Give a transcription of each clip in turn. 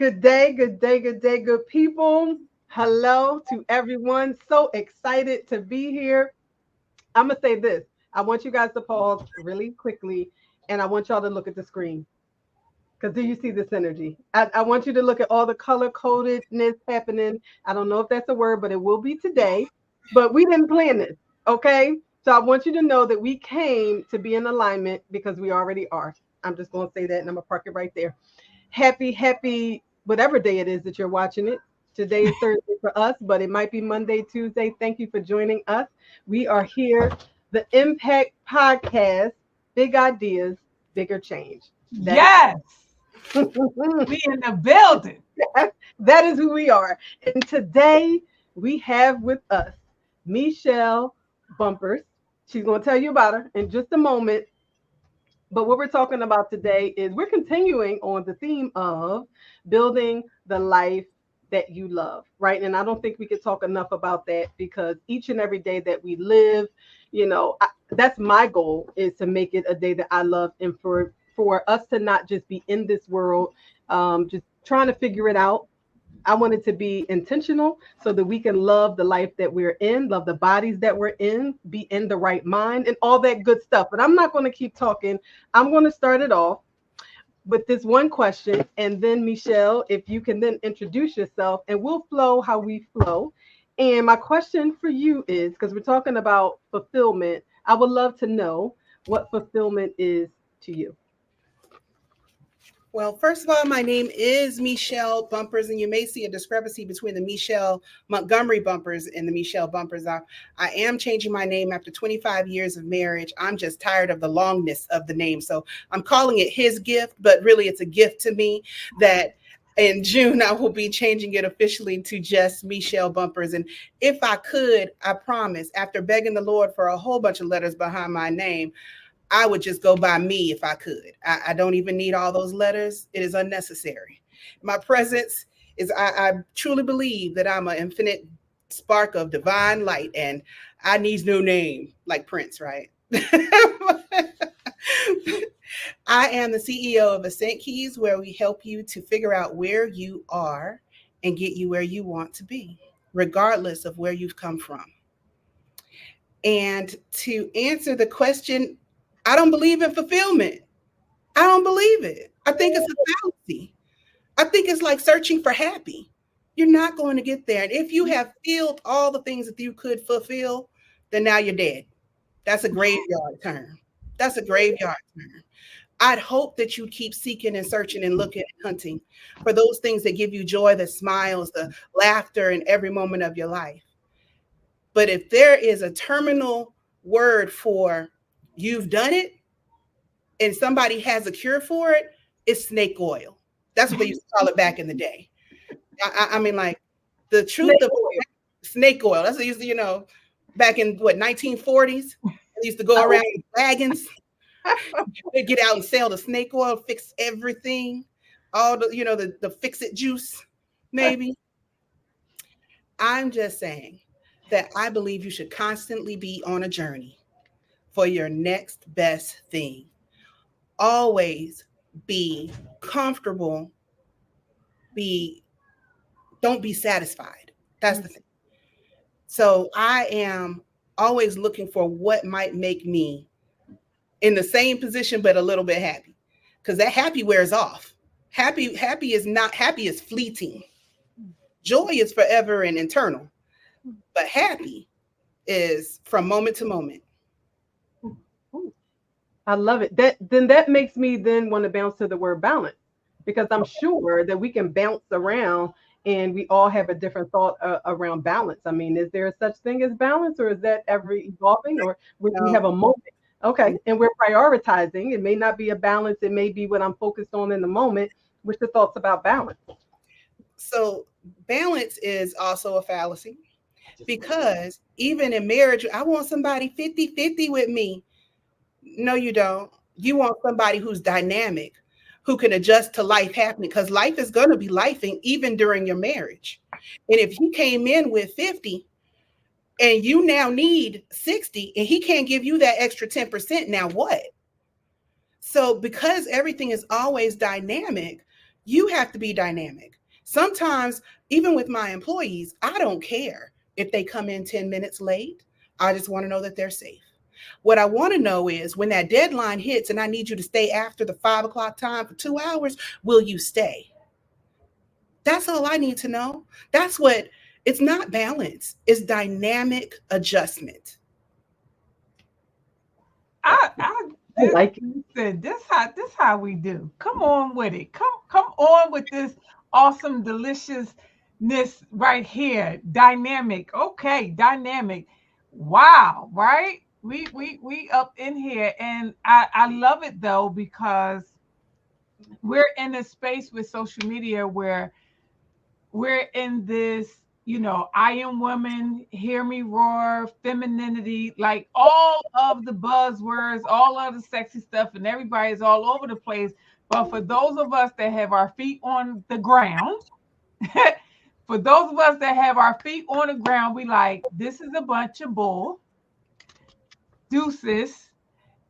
Good day, good day, good day, good people. Hello to everyone. So excited to be here. I'm going to say this. I want you guys to pause really quickly and I want y'all to look at the screen because do you see this energy? I want you to look at all the color codedness happening. I don't know if that's a word, but it will be today. But we didn't plan this, okay? So I want you to know that we came to be in alignment because we already are. I'm just going to say that and I'm going to park it right there. Happy, whatever day it is that you're watching it. Today is Thursday for us, but it might be Monday, Tuesday. Thank you for joining us. We are here, the Impact Podcast, Big Ideas, Bigger Change. That Yes, is we in the building. that is who we are. And today we have with us Mechelle Bumpers. She's going to tell you about her in just a moment. But what we're talking about today is we're continuing on the theme of building the life that you love, right? And I don't think we could talk enough about that because each and every day that we live, that's my goal is to make it a day that I love and for us to not just be in this world, just trying to figure it out. I want it to be intentional so that we can love the life that we're in, love the bodies that we're in, be in the right mind, and all that good stuff. But I'm not going to keep talking. I'm going to start it off with this one question. And then, Mechelle, if you can then introduce yourself and we'll flow how we flow. And my question for you is because we're talking about fulfillment, I would love to know what fulfillment is to you. Well, first of all, my name is Mechelle Bumpers, and you may see a discrepancy between the Mechelle Montgomery-Bumpers and the Mechelle Bumpers. I am changing my name after 25 years of marriage. I'm just tired of the longness of the name. So I'm calling it his gift, but really it's a gift to me that in June, I will be changing it officially to just Mechelle Bumpers. And if I could, I promise, after begging the Lord for a whole bunch of letters behind my name, I would just go by me if I could. I don't even need all those letters. It is unnecessary. My presence is, I truly believe that I'm an infinite spark of divine light and I need no name like Prince, right? I am the CEO of Ascent Keys, where we help you to figure out where you are and get you where you want to be, regardless of where you've come from. And to answer the question, I don't believe in fulfillment. I don't believe it. I think it's a fallacy. I think it's like searching for happy. You're not going to get there. And if you have filled all the things that you could fulfill, then now you're dead. That's a graveyard term. That's a graveyard term. I'd hope that you keep seeking and searching and looking and hunting for those things that give you joy, the smiles, the laughter in every moment of your life. But if there is a terminal word for you've done it and somebody has a cure for it, it's snake oil. That's what they used to call it back in the day. I mean, like the truth of snake oil. That's what they used to, back in 1940s. They used to go around in wagons. They'd get out and sell the snake oil, fix everything. All the fix-it juice, maybe. I'm just saying that I believe you should constantly be on a journey for your next best thing. Always be comfortable. Don't be satisfied. That's the thing. So I am always looking for what might make me in the same position, but a little bit happy, because that happy wears off. Happy is fleeting. Joy is forever and internal, but happy is from moment to moment. I love it. That makes me then want to bounce to the word balance because I'm sure that we can bounce around and we all have a different thought around balance. I mean, is there a such thing as balance or is that ever evolving or we have a moment? Okay. And we're prioritizing. It may not be a balance. It may be what I'm focused on in the moment. What's your thoughts about balance? So balance is also a fallacy because even in marriage, I want somebody 50-50 with me. No, you don't. You want somebody who's dynamic, who can adjust to life happening, because life is going to be lifing even during your marriage. And if you came in with 50 and you now need 60 and he can't give you that extra 10%, now what? So because everything is always dynamic, You have to be dynamic. Sometimes, even with my employees, I don't care if they come in 10 minutes late. I just want to know that they're safe. What I want to know is when that deadline hits and I need you to stay after the 5 o'clock time for 2 hours, will you stay? That's all I need to know. That's what it's not balance, it's dynamic adjustment. I I like it. said this how we do. Come on with it. Come on with this awesome deliciousness right here. Dynamic. Okay, dynamic. Wow, right? We up in here, and I love it though, because we're in a space with social media where we're in this, I am woman, hear me roar, femininity, like all of the buzzwords, all of the sexy stuff, and everybody's all over the place. But for those of us that have our feet on the ground, for those of us that have our feet on the ground, we like, this is a bunch of bull, deuces,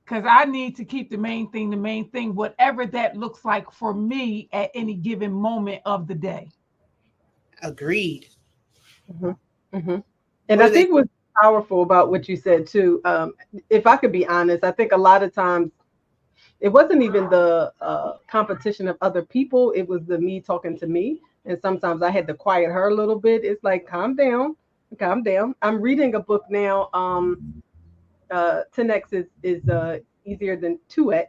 because I need to keep the main thing, whatever that looks like for me at any given moment of the day. Agreed. Hmm. Hmm. And What I do they? think what's powerful about what you said too, if I could be honest, I think a lot of times it wasn't even the competition of other people. It was the me talking to me. And sometimes I had to quiet her a little bit. It's like, calm down, calm down. I'm reading a book now. 10x is easier than 2x,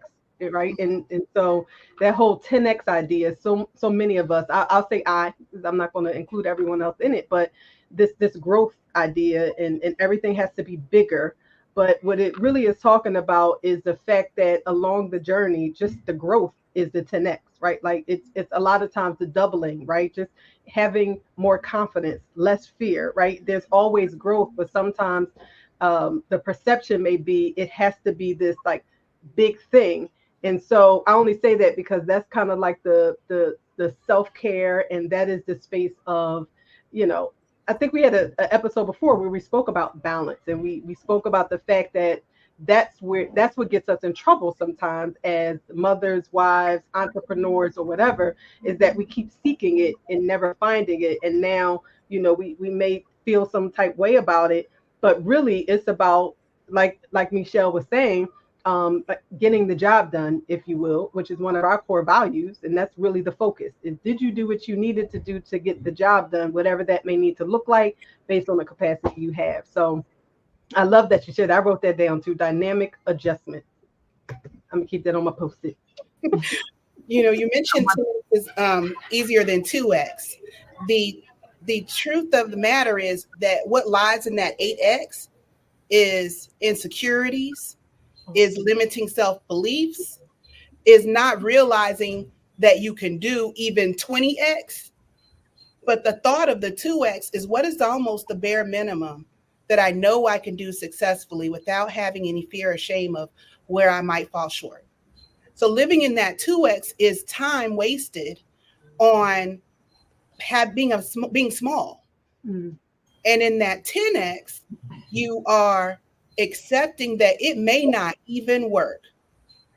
right? And so that whole 10x idea, so many of us, I'll say I, because I'm not going to include everyone else in it, but this growth idea, and everything has to be bigger. But what it really is talking about is the fact that along the journey, just the growth is the 10x, right? Like it's a lot of times the doubling, right? Just having more confidence, less fear, right? There's always growth, but sometimes the perception may be it has to be this like big thing. And so I only say that because that's kind of like the self-care, and that is the space of, you know, I think we had a episode before where we spoke about balance, and we spoke about the fact that that's what gets us in trouble sometimes as mothers, wives, entrepreneurs, or whatever, is that we keep seeking it and never finding it. And now, we may feel some type way about it, but really it's about, like Mechelle was saying, getting the job done, if you will, which is one of our core values. And that's really the focus is, did you do what you needed to do to get the job done, whatever that may need to look like based on the capacity you have. So I love that you said, I wrote that down too, dynamic adjustment. I'm gonna keep that on my post-it. You mentioned 2x is easier than 2x. The truth of the matter is that what lies in that 8x is insecurities, is limiting self beliefs, is not realizing that you can do even 20x. But the thought of the 2x is what is almost the bare minimum that I know I can do successfully without having any fear or shame of where I might fall short. So living in that 2x is time wasted on being small. Mm. And in that 10x, you are accepting that it may not even work,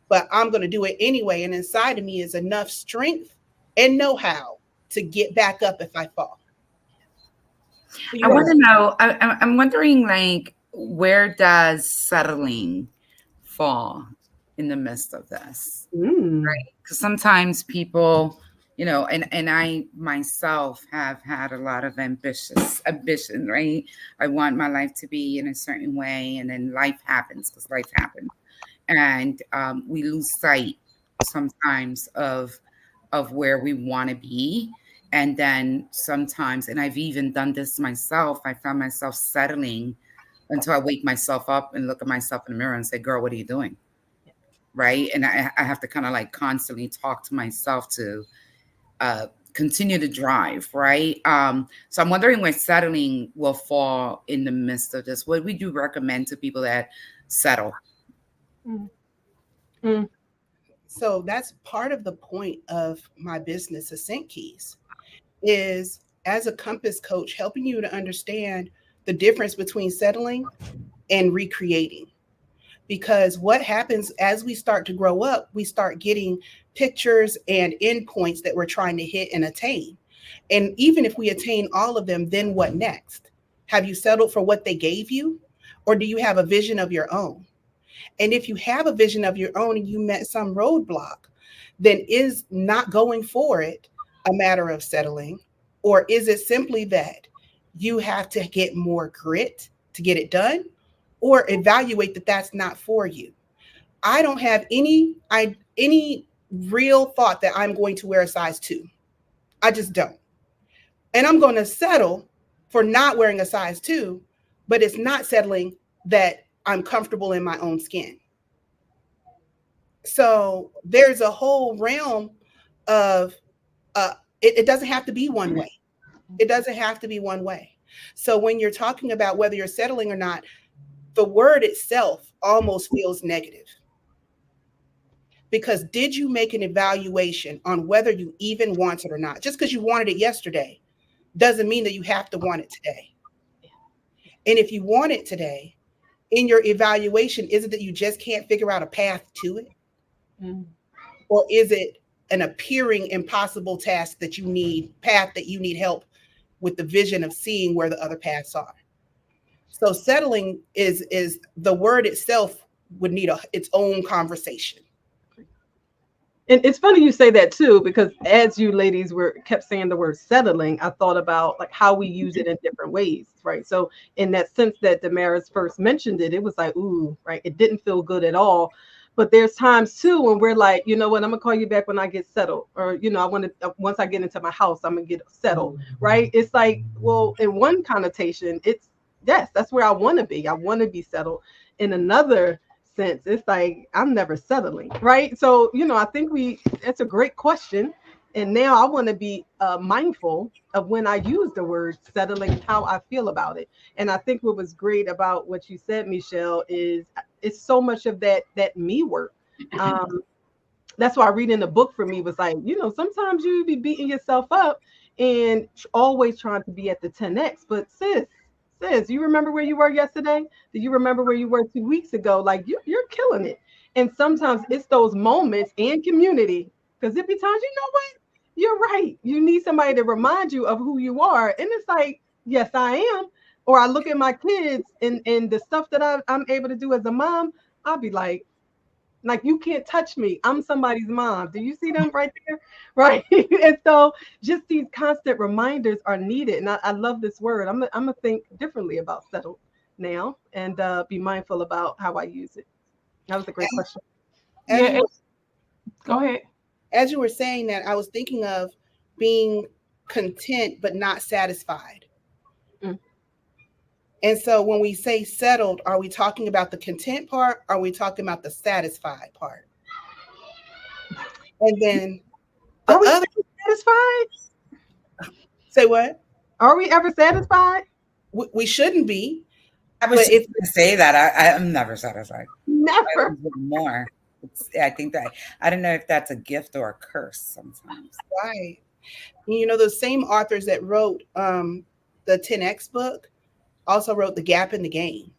but I'm going to do it anyway. And inside of me is enough strength and know-how to get back up if I fall. So I you want are to know, I'm wondering, like, where does settling fall in the midst of this? Mm. Right? Because sometimes people, and I myself have had a lot of ambition, right? I want my life to be in a certain way, and then life happens because life happens. And we lose sight sometimes of where we want to be. And then sometimes, and I've even done this myself, I found myself settling until I wake myself up and look at myself in the mirror and say, girl, what are you doing? Right. And I have to kind of like constantly talk to myself to continue to drive. Right. So I'm wondering where settling will fall in the midst of this. What would you recommend to people that settle? Mm. Mm. So that's part of the point of my business, Ascent Keys, is as a compass coach, helping you to understand the difference between settling and recreating. Because what happens as we start to grow up, we start getting pictures and endpoints that we're trying to hit and attain. And even if we attain all of them, then what next? Have you settled for what they gave you? Or do you have a vision of your own? And if you have a vision of your own and you met some roadblock, then is not going for it a matter of settling? Or is it simply that you have to get more grit to get it done? Or evaluate that that's not for you? I don't have any real thought that I'm going to wear a size 2. I just don't. And I'm going to settle for not wearing a size 2, but it's not settling that I'm comfortable in my own skin. So there's a whole realm of it doesn't have to be one way. It doesn't have to be one way. So when you're talking about whether you're settling or not, the word itself almost feels negative. Because did you make an evaluation on whether you even want it or not? Just because you wanted it yesterday doesn't mean that you have to want it today. And if you want it today, in your evaluation, is it that you just can't figure out a path to it? Mm. Or is it an appearing impossible task that you need help with the vision of seeing where the other paths are? So settling is the word itself would need its own conversation. And it's funny you say that too, because as you ladies kept saying the word settling, I thought about like how we use it in different ways, right? So in that sense that Damaris first mentioned it, it was like, ooh, right? It didn't feel good at all. But there's times too when we're like, you know what, I'm gonna call you back when I get settled, or you know, I want to once I get into my house, I'm gonna get settled, right? It's like, well, in one connotation, it's yes, that's where I want to be. I want to be settled. In another sense, it's like I'm never settling, right? So you know, I think it's a great question, and now I want to be mindful of when I use the word settling, how I feel about it. And I think what was great about what you said, Mechelle, is it's so much of that me work. That's why reading the book for me was like, you know, sometimes you be beating yourself up and always trying to be at the 10x, but sis, you remember where you were yesterday? Do you remember where you were 2 weeks ago? Like you're killing it. And sometimes it's those moments and community, because it be times, you know what? You're right. You need somebody to remind you of who you are. And it's like, yes, I am. Or I look at my kids and the stuff that I'm able to do as a mom, I'll be like, you can't touch me. I'm somebody's mom. Do you see them right there? Right. And so just these constant reminders are needed. And I love this word. I'm going to think differently about settled now and be mindful about how I use it. That was a great question. Go ahead. As you were saying that, I was thinking of being content but not satisfied. Mm. And so when we say settled, are we talking about the content part? Or are we talking about the satisfied part? And then are we ever satisfied? Say what? Are we ever satisfied? We shouldn't be. I was going to say that. I'm never satisfied. Never. More. I think that I don't know if that's a gift or a curse sometimes. Right. You know, those same authors that wrote the 10X book also wrote The Gap in the Game.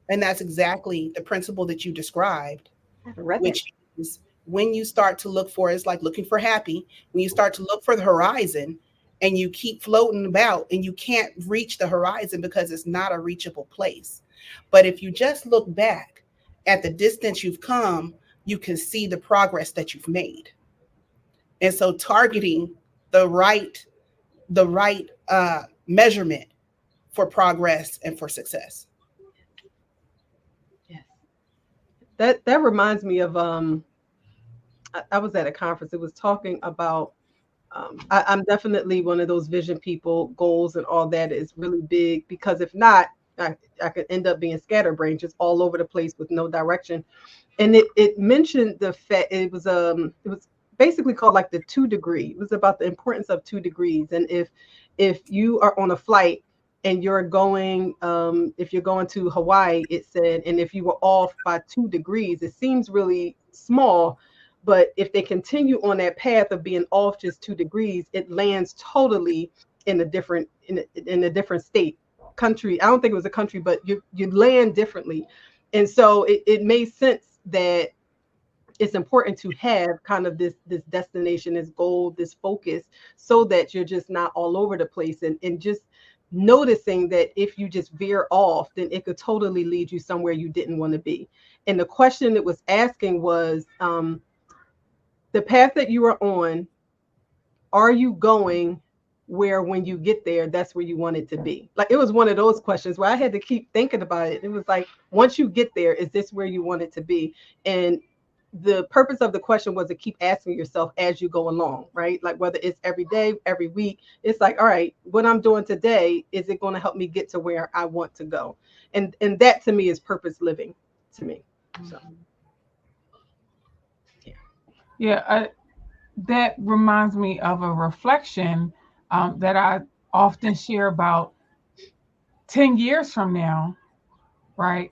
And that's exactly the principle that you described, which is when you start to look for, it's like looking for happy, when you start to look for the horizon and you keep floating about and you can't reach the horizon because it's not a reachable place. But if you just look back at the distance you've come, you can see the progress that you've made. And so targeting the right measurement for progress and for success. Yes. That reminds me of I was at a conference. It was talking about I'm definitely one of those vision people. Goals and all that is really big, because if not, I could end up being scatterbrained, just all over the place with no direction. And it mentioned the fact it was basically called like the 2 degree. It was about the importance of 2 degrees. And if you are on a flight and you're going if you're going to Hawaii, it said, and if you were off by 2 degrees, it seems really small, but if they continue on that path of being off just 2 degrees, it lands totally in a different state, country. I don't think it was a country, but you land differently. And so it made sense that it's important to have kind of this destination, this goal, this focus, so that you're just not all over the place, and just noticing that if you just veer off, then it could totally lead you somewhere you didn't want to be. And the question it was asking was, the path that you are on, are you going where when you get there, that's where you want it to be? Like, it was one of those questions where I had to keep thinking about it. It was like, once you get there, is this where you want it to be? And the purpose of the question was to keep asking yourself as you go along, right? Like, whether it's every day, every week, it's like, all right, what I'm doing today, is it going to help me get to where I want to go? And that to me is purpose living to me. So Yeah, that reminds me of a reflection that I often share about 10 years from now, right?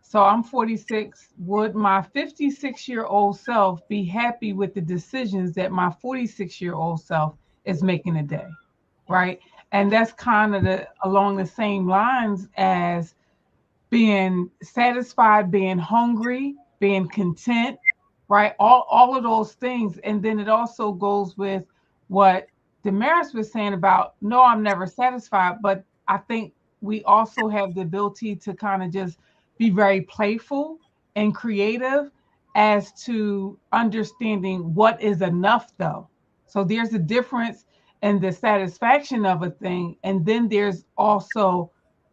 So I'm 46. Would my 56-year-old self be happy with the decisions that my 46-year-old self is making today? Right. And that's kind of along the same lines as being satisfied, being hungry, being content, right? All of those things. And then it also goes with what Damaris was saying about, no, I'm never satisfied. But I think we also have the ability to kind of just be very playful and creative as to understanding what is enough, though. So there's a difference in the satisfaction of a thing. And then there's also,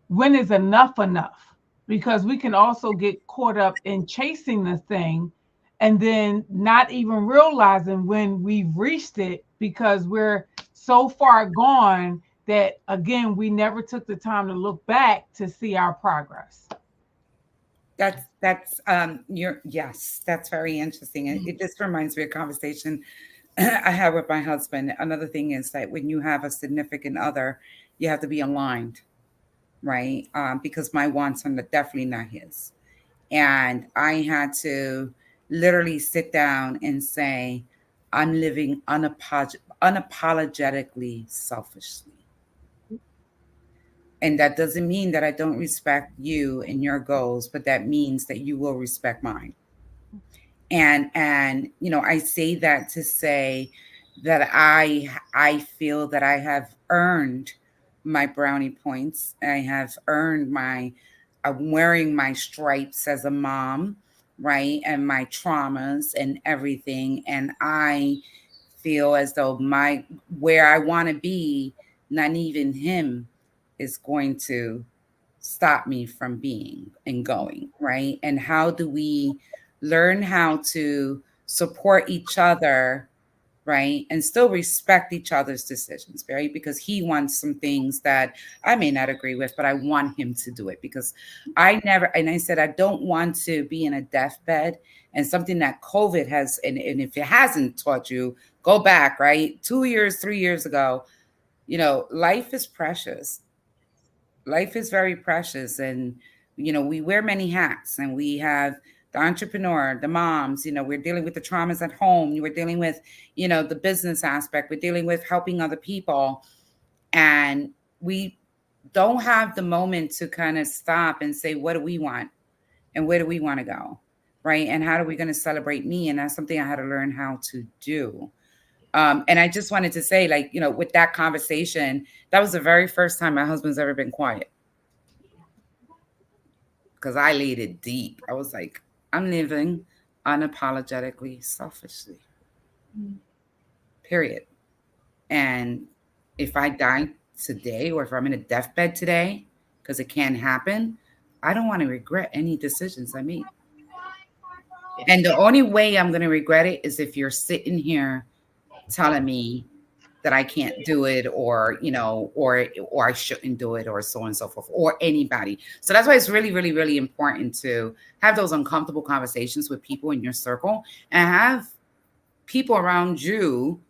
when is enough enough? Because we can also get caught up in chasing the thing and then not even realizing when we've reached it, because we're so far gone that, again, we never took the time to look back to see our progress. That's you're yes, that's very interesting. It just reminds me of a conversation I had with my husband. Another thing is that when you have a significant other, you have to be aligned, right? Because my wants are definitely not his. And I had to literally sit down and say, I'm living unapologetically selfishly. And that doesn't mean that I don't respect you and your goals, but that means that you will respect mine. And I say that to say that I feel that I have earned my brownie points. I have earned my I'm wearing my stripes as a mom, right? And my traumas and everything. And I feel as though my where I want to be, not even him is going to stop me from being and going, right? And how do we learn how to support each other, right? And still respect each other's decisions, right? Because he wants some things that I may not agree with, but I want him to do it because and I said, I don't want to be in a deathbed. And something that COVID has, and if it hasn't taught you, go back, right? 2 years, 3 years ago, life is precious. Life is very precious. And, we wear many hats and we have the entrepreneur, the moms, we're dealing with the traumas at home. We're dealing with, the business aspect. We're dealing with helping other people. And we don't have the moment to kind of stop and say, what do we want? And where do we want to go? Right. And how are we going to celebrate me? And that's something I had to learn how to do. And I just wanted to say, like, with that conversation, that was the very first time my husband's ever been quiet. Because I laid it deep. I was like, I'm living unapologetically selfishly. Period. And if I die today or if I'm in a deathbed today, because it can happen, I don't want to regret any decisions I made. And the only way I'm going to regret it is if you're sitting here telling me that I can't do it or I shouldn't do it or so on and so forth, or anybody. So that's why it's really, really, really important to have those uncomfortable conversations with people in your circle and have people around you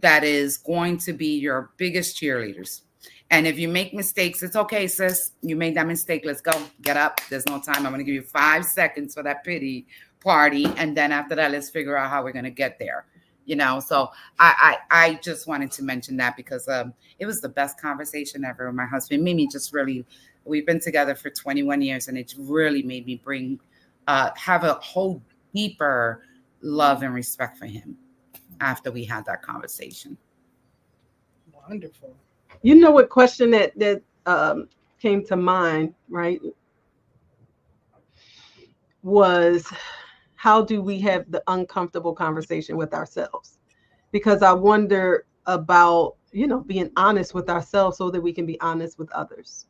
that is going to be your biggest cheerleaders. And if you make mistakes, it's okay, sis. You made that mistake. Let's go. Get up. There's no time. I'm going to give you 5 seconds for that pity party. And then after that, let's figure out how we're going to get there. So I just wanted to mention that because it was the best conversation ever with my husband. It made me just really we've been together for 21 years, and it's really made me have a whole deeper love and respect for him after we had that conversation. Wonderful. You know what question that came to mind, right? Was how do we have the uncomfortable conversation with ourselves? Because I wonder about, being honest with ourselves so that we can be honest with others.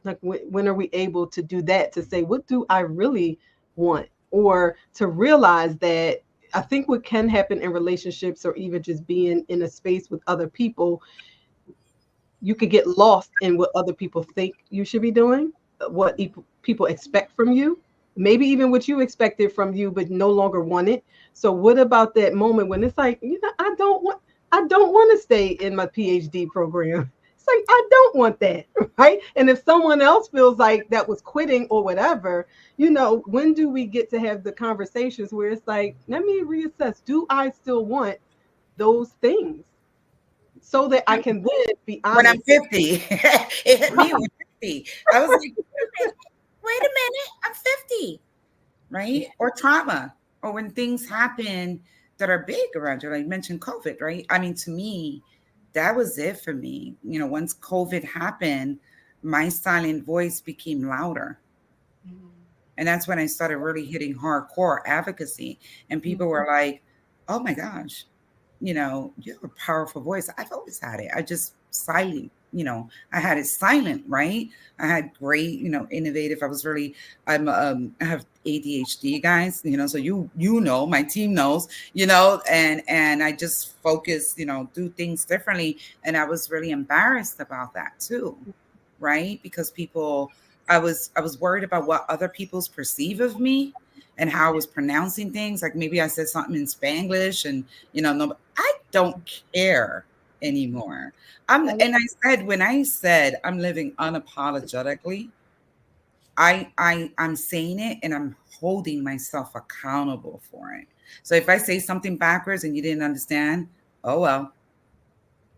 Like, when are we able to do that, to say, what do I really want? Or to realize that I think what can happen in relationships, or even just being in a space with other people, you could get lost in what other people think you should be doing, what people expect from you, maybe even what you expected from you, but no longer want it. So what about that moment when it's like, I don't want to stay in my PhD program. It's like, I don't want that, right? And if someone else feels like that was quitting or whatever, when do we get to have the conversations where it's like, let me reassess, do I still want those things? So that I can then be When I'm honest. 50, it hit me when 50. I was like, wait a minute, I'm 50, right? Or trauma, or when things happen that are big around you, like you mentioned COVID, right? I mean, to me, that was it for me. Once COVID happened, my silent voice became louder. And that's when I started really hitting hardcore advocacy. And people were like, oh my gosh, you have a powerful voice. I've always had it. I just silent, I had it silent, right? I had great, innovative. I have ADHD, guys, so my team knows, and I just focus, do things differently. And I was really embarrassed about that too, right? Because I was worried about what other people's perceive of me and how I was pronouncing things. Like maybe I said something in Spanglish, and no, I don't care anymore. When I said I'm living unapologetically, I'm saying it, and I'm holding myself accountable for it. So if I say something backwards and you didn't understand, oh well,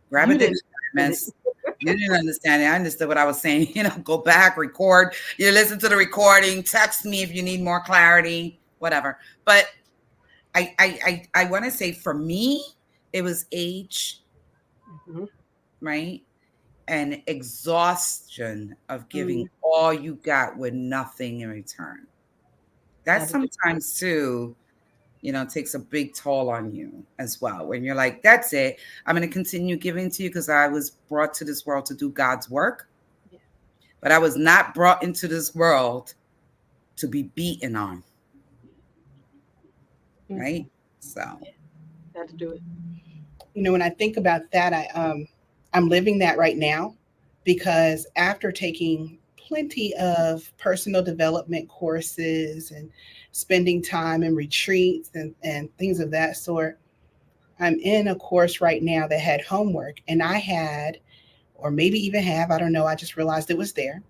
grab a You didn't. dictionary, miss. You didn't understand it. I understood what I was saying. Go back, record. You listen to the recording. Text me if you need more clarity. Whatever. But I want to say, for me, it was age, right, and exhaustion of giving all you got with nothing in return. That sometimes too, takes a big toll on you as well. When you're like, that's it. I'm going to continue giving to you because I was brought to this world to do God's work. Yeah. But I was not brought into this world to be beaten on. Right? So. Had to do it. When I think about that, I'm living that right now, because after taking plenty of personal development courses and spending time in retreats and things of that sort, I'm in a course right now that had homework, and I had, or maybe even have, I don't know, I just realized it was there,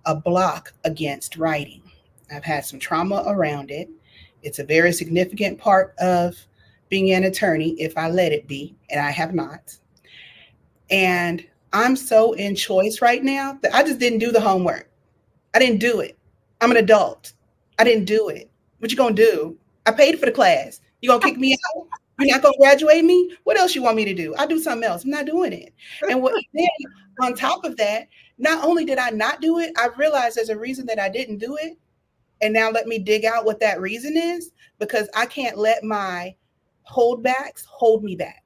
a block against writing. I've had some trauma around it. It's a very significant part of being an attorney, if I let it be, and I have not. And I'm so in choice right now that I just didn't do the homework. I didn't do it. I'm an adult. I didn't do it. What you gonna do? I paid for the class. You gonna kick me out? You're not gonna graduate me? What else you want me to do? I'll do something else. I'm not doing it. And then on top of that, not only did I not do it, I realized there's a reason that I didn't do it. And now let me dig out what that reason is, because I can't let my holdbacks hold me back.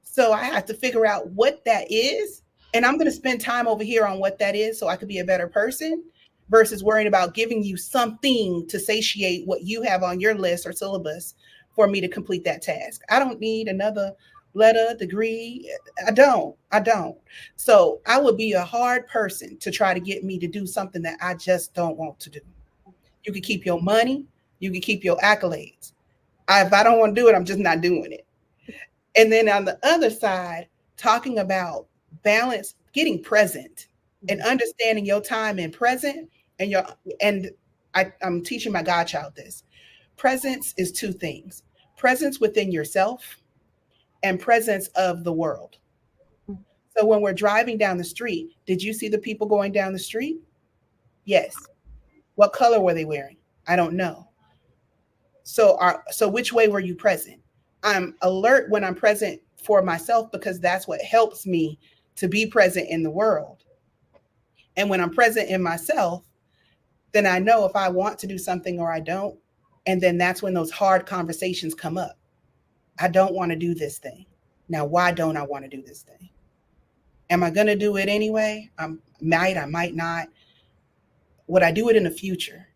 So I have to figure out what that is. And I'm going to spend time over here on what that is so I could be a better person, versus worrying about giving you something to satiate what you have on your list or syllabus for me to complete that task. I don't need another letter, degree. I don't. So I would be a hard person to try to get me to do something that I just don't want to do. You can keep your money. You can keep your accolades. If I don't want to do it, I'm just not doing it. And then on the other side, talking about balance, getting present and understanding your time in present, I'm teaching my godchild this. Presence is two things: presence within yourself and presence of the world. So when we're driving down the street, did you see the people going down the street? Yes. What color were they wearing? I don't know. So which way were you present? I'm alert when I'm present for myself because that's what helps me to be present in the world. And when I'm present in myself, then I know if I want to do something or I don't. And then that's when those hard conversations come up. I don't want to do this thing. Now, why don't I want to do this thing? Am I going to do it anyway? I might not. Would I do it in the future?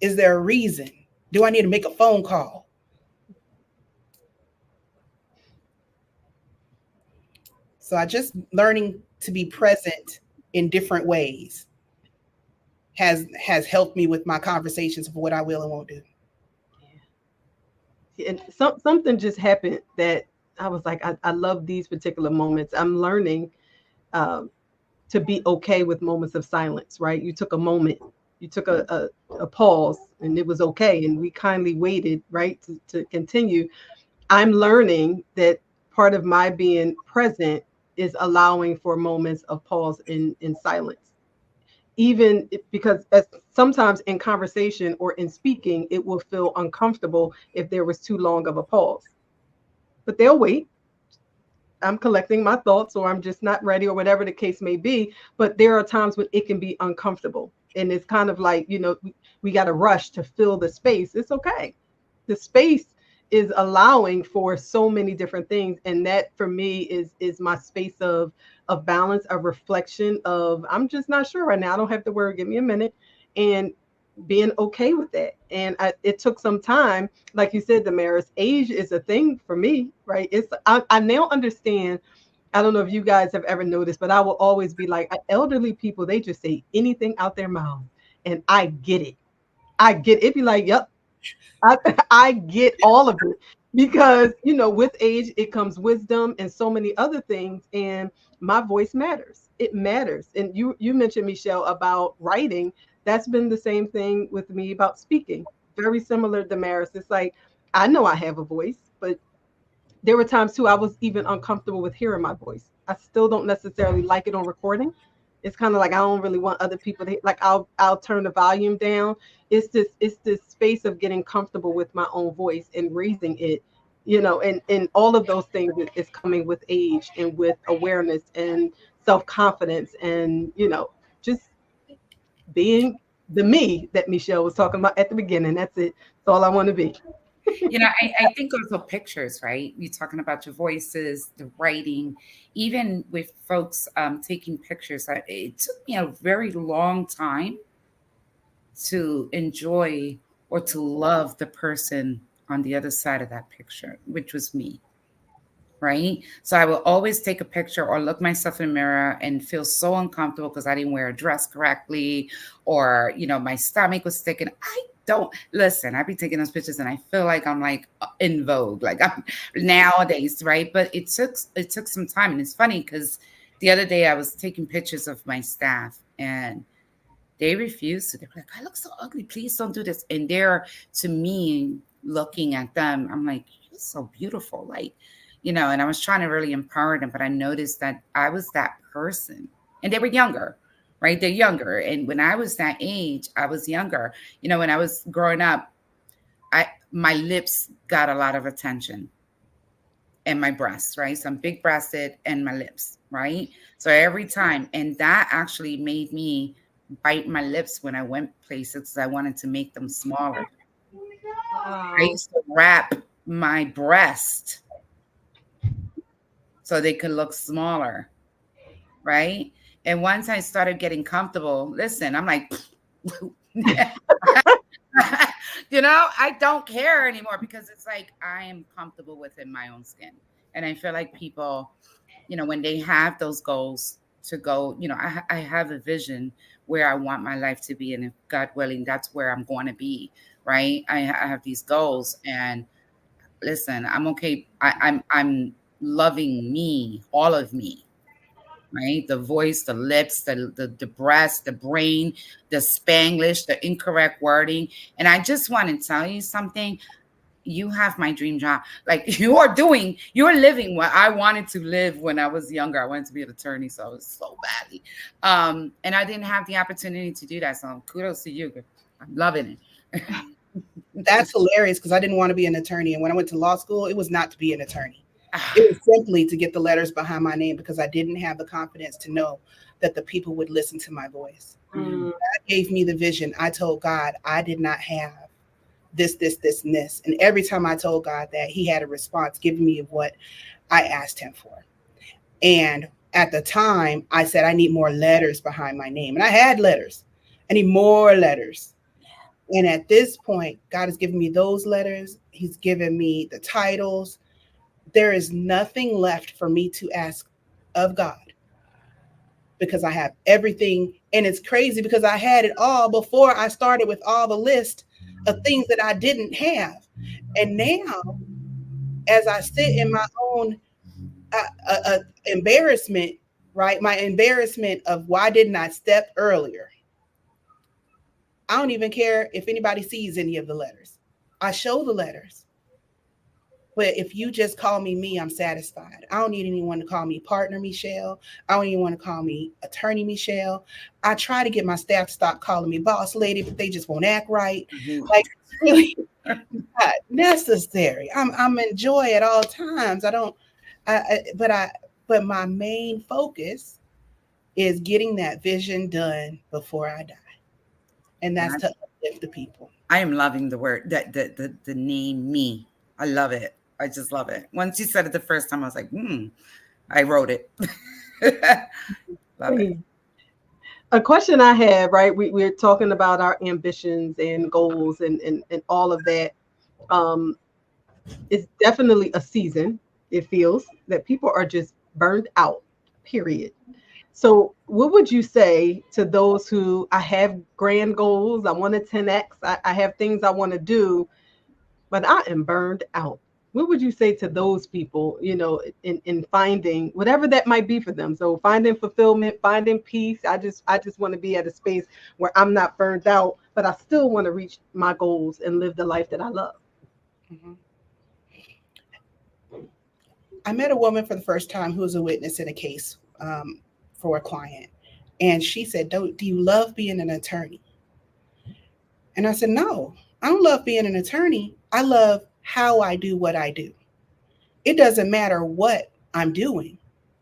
Is there a reason? Do I need to make a phone call? So I just learning to be present in different ways has helped me with my conversations of what I will and won't do. And something just happened that I was like, I love these particular moments. I'm learning to be okay with moments of silence, right? You took a moment, you took a pause, and it was okay. And we kindly waited, right, to continue. I'm learning that part of my being present is allowing for moments of pause in silence. Because as sometimes in conversation or in speaking, it will feel uncomfortable if there was too long of a pause. But they'll wait. I'm collecting my thoughts, or I'm just not ready, or whatever the case may be. But there are times when it can be uncomfortable. And it's kind of like, we got to rush to fill the space. It's okay. The space is allowing for so many different things. And that for me is my space of balance, of reflection, of I'm just not sure right now. I don't have the word. Give me a minute. And being okay with that. And it took some time. Like you said, Damaris, age is a thing for me, right? I now understand. I don't know if you guys have ever noticed, but I will always be like, elderly people, they just say anything out their mouth. And I get it. It'd be like, yep, I get all of it because, with age, it comes wisdom and so many other things. And my voice matters. It matters. And you mentioned, Mechelle, about writing. That's been the same thing with me about speaking. Very similar to Damaris. It's like, I know I have a voice, but there were times too I was even uncomfortable with hearing my voice. I still don't necessarily like it on recording. It's kind of like I don't really want other people to like. I'll turn the volume down. It's this space of getting comfortable with my own voice and raising it, and all of those things is coming with age and with awareness and self-confidence and just being the me that Mechelle was talking about at the beginning. That's it. That's all I want to be. I think also pictures, right? You're talking about your voices, the writing, even with folks taking pictures. It took me a very long time to enjoy or to love the person on the other side of that picture, which was me. Right. So I will always take a picture or look myself in the mirror and feel so uncomfortable because I didn't wear a dress correctly or, my stomach was sticking. I don't listen. I be taking those pictures and I feel like I'm like in vogue, like I'm nowadays. Right. But it took some time. And it's funny because the other day I was taking pictures of my staff and they refused to. They're like, I look so ugly. Please don't do this. And they're, to me, looking at them, I'm like, you're so beautiful. Like, and I was trying to really empower them, but I noticed that I was that person and they were younger, right? They're younger. And when I was that age, I was younger. When I was growing up, my lips got a lot of attention and my breasts, right? So I'm big breasted and my lips, right? So every time, and that actually made me bite my lips when I went places because I wanted to make them smaller. Wow. I used to wrap my breast so they could look smaller, right? And once I started getting comfortable, listen, I'm like, I don't care anymore because it's like I am comfortable within my own skin. And I feel like people, when they have those goals to go, I have a vision where I want my life to be. And if God willing, that's where I'm going to be, right? I have these goals and listen, I'm okay. I'm loving me, all of me, right? The voice, the lips, the breast, the brain, the Spanglish, the incorrect wording. And I just want to tell you something. you have my dream job. Like you're living what I wanted to live when I was younger. I wanted to be an attorney, so I was so badly. And I didn't have the opportunity to do that. So kudos to you. I'm loving it. That's hilarious because I didn't want to be an attorney. And when I went to law school, it was not to be an attorney. It was simply to get the letters behind my name because I didn't have the confidence to know that the people would listen to my voice. Mm. God gave me the vision. I told God I did not have this, this, this, and this. And every time I told God that, he had a response giving me what I asked him for. And at the time, I said, I need more letters behind my name. And I had letters. I need more letters. And at this point, God has given me those letters. He's given me the titles. There is nothing left for me to ask of God because I have everything. And it's crazy because I had it all before I started with all the list of things that I didn't have. And now, as I sit in my own embarrassment, right? My embarrassment of why didn't I step earlier? I don't even care if anybody sees any of the letters. I show the letters. But if you just call me me, I'm satisfied. I don't need anyone to call me partner Mechelle. I don't even want to call me attorney Mechelle. I try to get my staff to stop calling me boss lady, but they just won't act right. Like it's really not necessary. I'm in joy at all times. But my main focus is getting that vision done before I die. And that's to uplift the people. I am loving the word the name me. I love it. I just love it. Once you said it the first time, I was like, I wrote it. Love it. A question I have, right? We're talking about our ambitions and goals and all of that. It's definitely a season. It feels that people are just burned out, period. So what would you say to those who I have grand goals, I want to 10x, I have things I want to do, but I am burned out? What would you say to those people, in finding whatever that might be for them? So finding fulfillment, finding peace. I just want to be at a space where I'm not burned out, but I still want to reach my goals and live the life that I love. Mm-hmm. I met a woman for the first time who was a witness in a case for a client. And she said, do you love being an attorney? And I said, no, I don't love being an attorney. I love how I do what I do. It doesn't matter what I'm doing.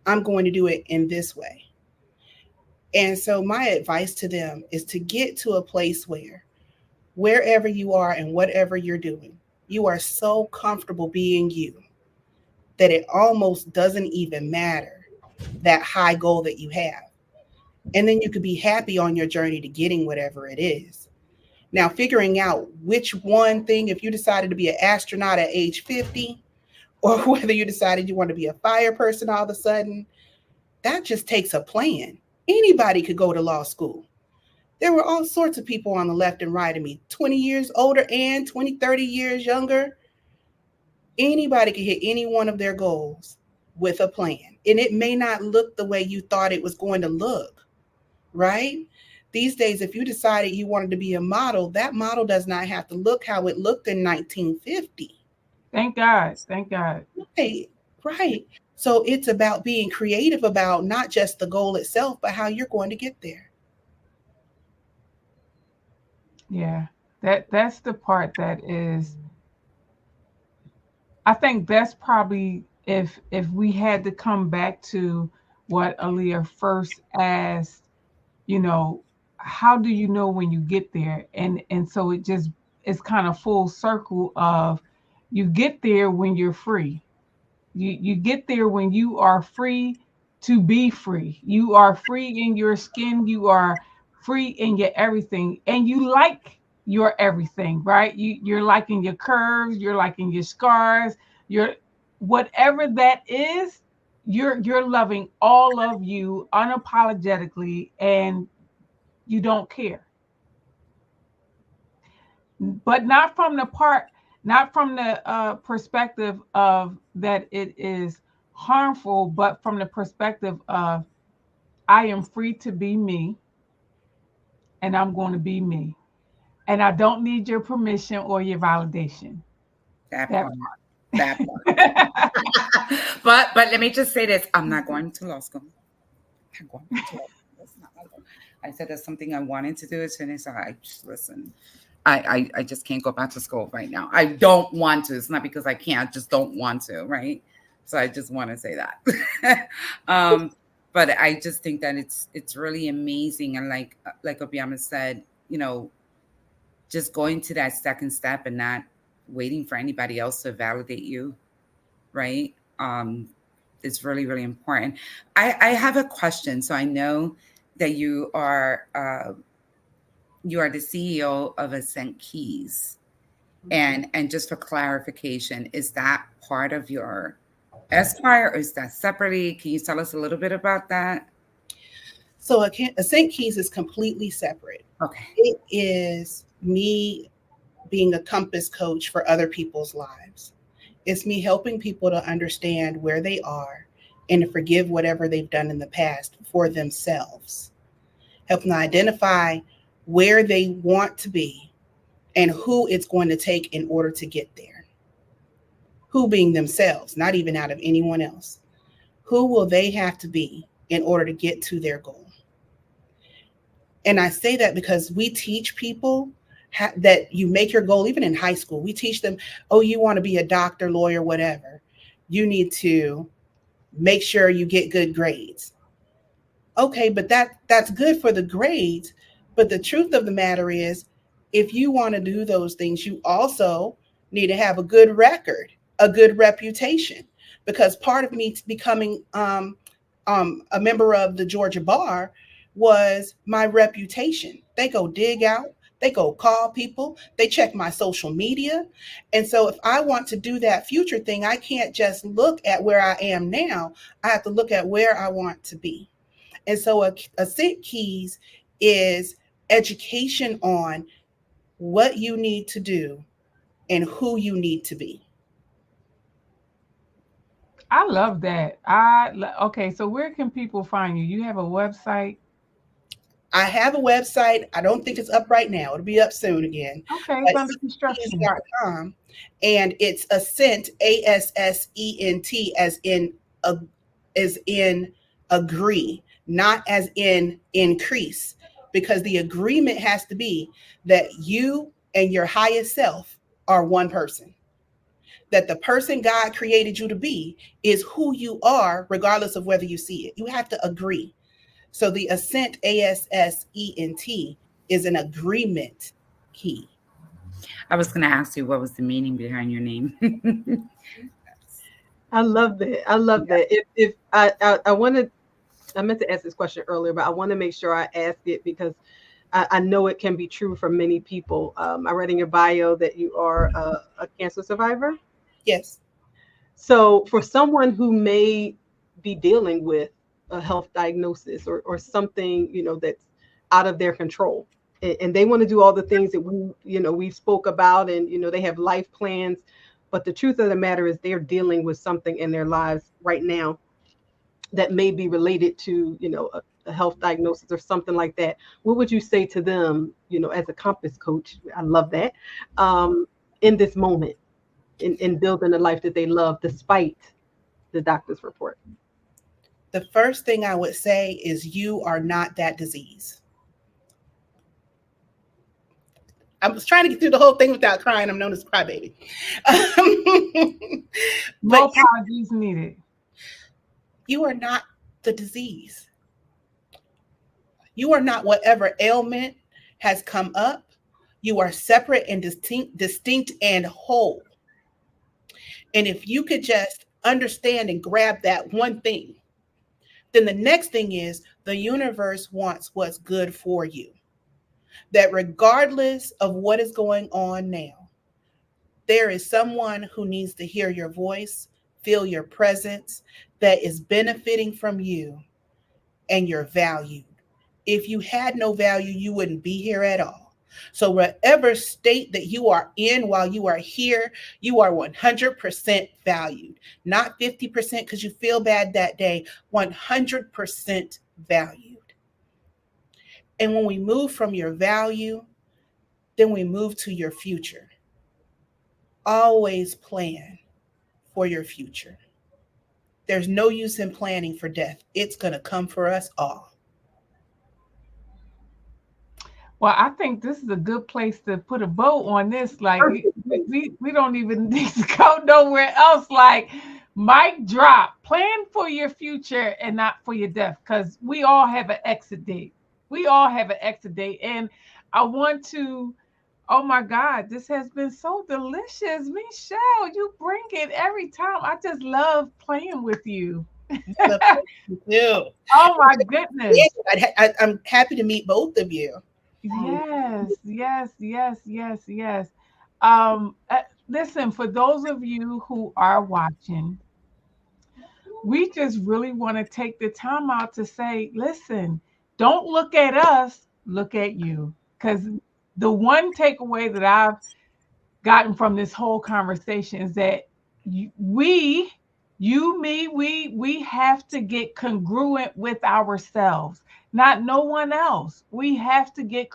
I'm going to do it in this way. And so my advice to them is to get to a place where wherever you are and whatever you're doing, you are so comfortable being you that it almost doesn't even matter that high goal that you have. And then you could be happy on your journey to getting whatever it is. Now, figuring out which one thing, if you decided to be an astronaut at age 50, or whether you decided you want to be a fire person all of a sudden, that just takes a plan. Anybody could go to law school. There were all sorts of people on the left and right of me, 20 years older and 20, 30 years younger. Anybody could hit any one of their goals with a plan. And it may not look the way you thought it was going to look, right? These days, if you decided you wanted to be a model, that model does not have to look how it looked in 1950. Thank God. Thank God. Right. So it's about being creative about not just the goal itself, but how you're going to get there. Yeah. That's the part that is, I think that's probably if we had to come back to what Aaliyah first asked, how do you know when you get there? And so it's kind of full circle of you get there when you're free. You get there when you are free to be free. You are free in your skin. You are free in your everything. And you like your everything, right? You're liking your curves, you're liking your scars, your whatever that is, you're loving all of you unapologetically, and you don't care. But not from the perspective of that it is harmful, but from the perspective of I am free to be me, and I'm going to be me, and I don't need your permission or your validation. That That part. That part. part. But let me just say this. I'm not going to law school. I'm going to law school. That's not my goal. I said that's something I wanted to do as soon as I just listen. I just can't go back to school right now. I don't want to. It's not because I can't, I just don't want to, right? So I just want to say that. But I just think that it's really amazing. And like Obiama said, just going to that second step and not waiting for anybody else to validate you, right? It's really, really important. I have a question. So I know that you are the CEO of Ascent Keys. And just for clarification, is that part of your Esquire or is that separately? Can you tell us a little bit about that? So Ascent Keys is completely separate. Okay. It is me being a compass coach for other people's lives. It's me helping people to understand where they are and to forgive whatever they've done in the past for themselves. Helping them identify where they want to be and who it's going to take in order to get there. Who being themselves, not even out of anyone else. Who will they have to be in order to get to their goal? And I say that because we teach people that you make your goal, even in high school. We teach them, oh, you want to be a doctor, lawyer, whatever. You need to make sure you get good grades. Okay, but that's good for the grades. But the truth of the matter is, if you want to do those things, you also need to have a good record, a good reputation. Because part of me becoming a member of the Georgia Bar was my reputation. They go dig out, they go call people, they check my social media. And so if I want to do that future thing, I can't just look at where I am now. I have to look at where I want to be. And so a Ascent Keys is education on what you need to do and who you need to be. I love that. Okay, so where can people find you? You have a website? I have a website. I don't think it's up right now. It'll be up soon again. Okay, it's But under construction. ascentkeys.com, and it's Ascent, ASSENT, a, as in agree, not as in increase, because the agreement has to be that you and your highest self are one person. That the person God created you to be is who you are, regardless of whether you see it. You have to agree. So the Ascent, ASSENT, is an agreement key. I was going to ask you what was the meaning behind your name. I love that. I love Yeah. that. If I wanted, I meant to ask this question earlier, but I want to make sure I ask it because I know it can be true for many people. I read in your bio that you are a cancer survivor. Yes. So for someone who may be dealing with a health diagnosis or something, that's out of their control, and they want to do all the things that we spoke about, and they have life plans, but the truth of the matter is they're dealing with something in their lives right now that may be related to, a health diagnosis or something like that. What would you say to them, as a compass coach? I love that. In this moment, in building a life that they love despite the doctor's report. The first thing I would say is you are not that disease. I was trying to get through the whole thing without crying. I'm known as a crybaby. No But apologies needed. you are not the disease. You are not whatever ailment has come up. You are separate and distinct and whole. And if you could just understand and grab that one thing, then the next thing is the universe wants what's good for you. That regardless of what is going on now, there is someone who needs to hear your voice, feel your presence, that is benefiting from you, and you're valued. If you had no value, you wouldn't be here at all. So, whatever state that you are in while you are here, you are 100% valued. Not 50% because you feel bad that day, 100% valued. And when we move from your value, then we move to your future. always plan for your future. There's no use in planning for death. It's going to come for us all. Well, I think this is a good place to put a bow on this. Like we don't even need to go nowhere else. Like mic drop. Plan for your future and not for your death, because we all have an exit date. We all have an exit date. And I want to, oh my God, this has been so delicious. Mechelle, you bring it every time. I just love playing with you. Yeah. Oh my goodness. I'm happy to meet both of you. Yes, yes, yes, yes, yes. Listen, for those of you who are watching, we just really want to take the time out to say, listen, don't look at us, look at you. Because the one takeaway that I've gotten from this whole conversation is that we have to get congruent with ourselves, not no one else. We have to get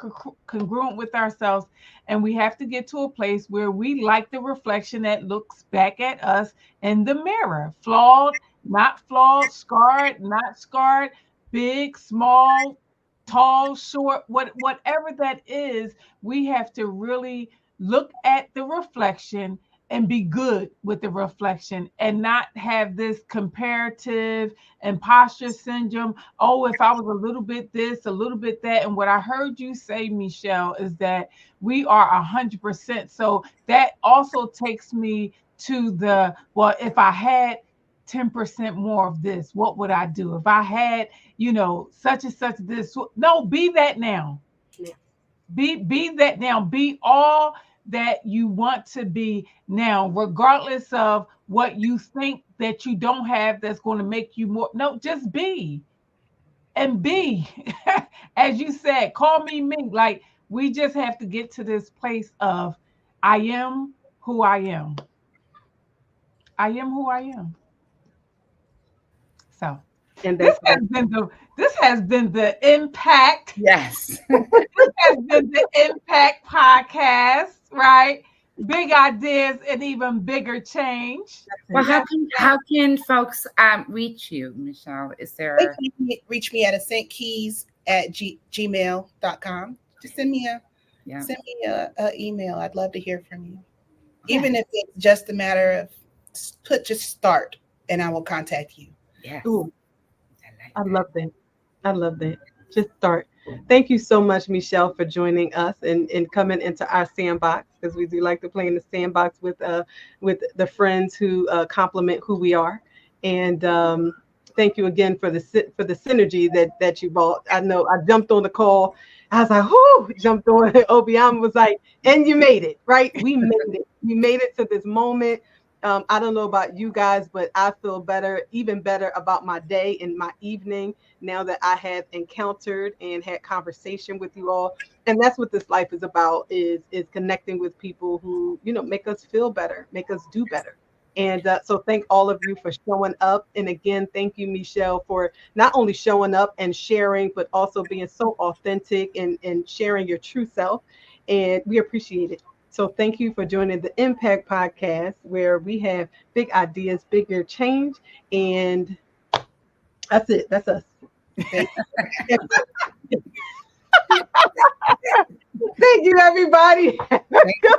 congruent with ourselves, and we have to get to a place where we like the reflection that looks back at us in the mirror. Flawed, not flawed, scarred, not scarred, big, small, tall, short, whatever that is, we have to really look at the reflection and be good with the reflection and not have this comparative imposter syndrome. Oh, if I was a little bit this, a little bit that. And what I heard you say, Mechelle, is that we are 100%. So that also takes me to the, well, if I had 10% more of this, what would I do? If I had, such and such this, no, be that now. Yeah. Be that now. Be all that you want to be now, regardless of what you think that you don't have that's going to make you more. No, just be. And be. As you said, call me me. Like, we just have to get to this place of I am who I am. I am who I am. So And this that's has been the impact. Yes. This has been the Impact Podcast, right? Big ideas and even bigger change. Well, how can folks reach you, Mechelle? Is They there can reach me at ascentkeys@gmail.com. Just send me a email. I'd love to hear from you. Even if it's just a matter of just start and I will contact you. Yes. Ooh, I love that. I love that. Just start. Thank you so much, Mechelle, for joining us and coming into our sandbox, because we do like to play in the sandbox with the friends who complement who we are. And thank you again for the synergy that you brought. I know I jumped on the call. I was like, whoo, jumped on. Obiama was like, and you made it, right? We made it. We made it to this moment. I don't know about you guys, but I feel better, even better about my day and my evening now that I have encountered and had conversation with you all. And that's what this life is about, is connecting with people who, make us feel better, make us do better. And so thank all of you for showing up. And again, thank you, Mechelle, for not only showing up and sharing, but also being so authentic and sharing your true self. And we appreciate it. So thank you for joining the Impact Podcast, where we have big ideas, bigger change. And that's it. That's us. Thank you, everybody. Thank you.